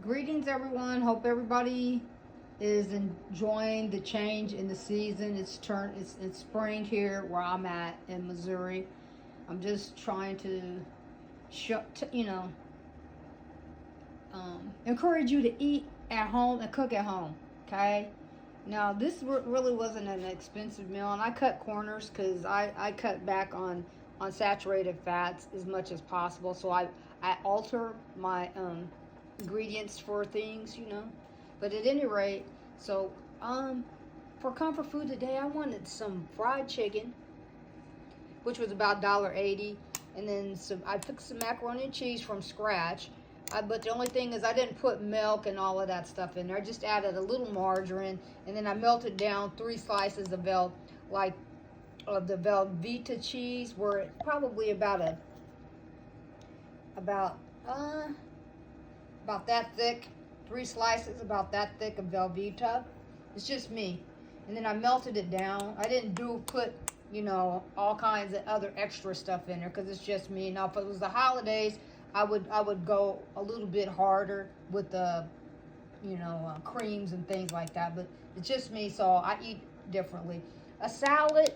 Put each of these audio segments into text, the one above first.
Greetings, everyone. Hope everybody is enjoying the change in the season. It's spring here where I'm at in Missouri. I'm just trying to encourage you to eat at home and cook at home. Okay. Now this really wasn't an expensive meal, and I cut corners because I cut back on saturated fats as much as possible. So I alter my ingredients for things. But at any rate, so for comfort food today, I wanted some fried chicken, which was about $1.80, and then I took some macaroni and cheese from scratch. But the only thing is I didn't put milk and all of that stuff in there. I just added a little margarine, and then I melted down 3 slices of the Velveeta cheese, were probably about that thick. 3 slices about that thick of Velveeta. It's just me. And then I melted it down. I didn't put all kinds of other extra stuff in there because it's just me. Now if it was the holidays, I would go a little bit harder with the creams and things like that, but it's just me, so I eat differently. A salad,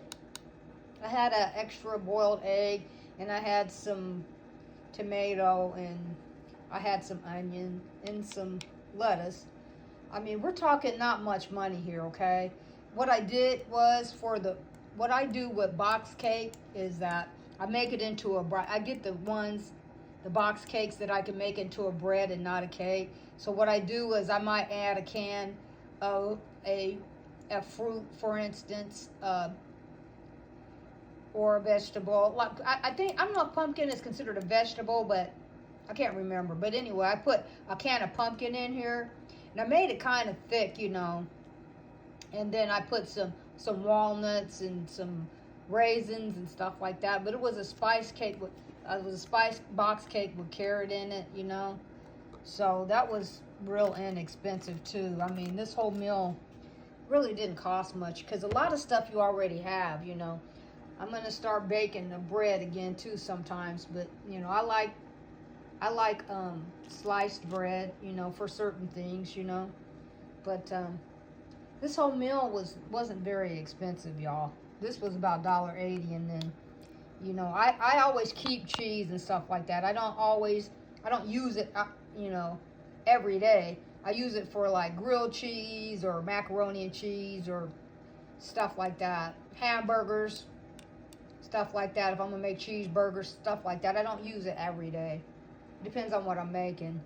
I had an extra boiled egg, and I had some tomato, and I had some onion and some lettuce. I mean, we're talking not much money here, okay? What I did was what I do with box cake is that I make it into I get the box cakes that I can make into a bread and not a cake. So what I do is I might add a can of a fruit, for instance, or a vegetable. Like I don't know if pumpkin is considered a vegetable, but I can't remember. But anyway, I put a can of pumpkin in here, and I made it kind of thick, and then I put some walnuts and some raisins and stuff like that. But it was a spice cake it was a spice box cake with carrot in it, so that was real inexpensive too. I mean, this whole meal really didn't cost much because a lot of stuff you already have. I'm gonna start baking the bread again too sometimes, but I like sliced bread, for certain things, but this whole meal wasn't very expensive, y'all. This was about $1.80, and then I always keep cheese and stuff like that. I don't use it, every day. I use it for like grilled cheese or macaroni and cheese or stuff like that. Hamburgers, stuff like that. If I'm gonna make cheeseburgers, stuff like that. I don't use it every day. It depends on what I'm making.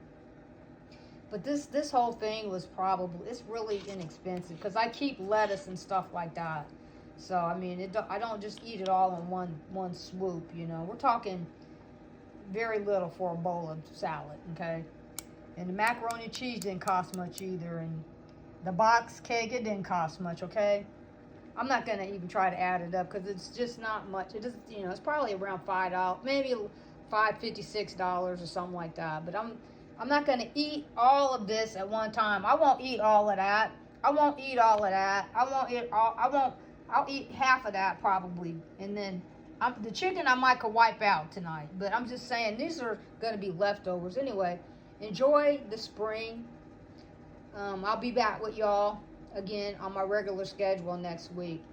But this whole thing it's really inexpensive because I keep lettuce and stuff like that. So I mean, I don't just eat it all in one swoop. We're talking very little for a bowl of salad, okay? And the macaroni and cheese didn't cost much either, and the box cake, it didn't cost much, okay? I'm not gonna even try to add it up because it's just not much. It is, it's probably around $5, maybe $5.56 or something like that. But I'm not gonna eat all of this at one time. I won't eat all of that. I'll eat half of that probably, and then the chicken I might could wipe out tonight. But I'm just saying these are gonna be leftovers anyway. Enjoy the spring. I'll be back with y'all again on my regular schedule next week.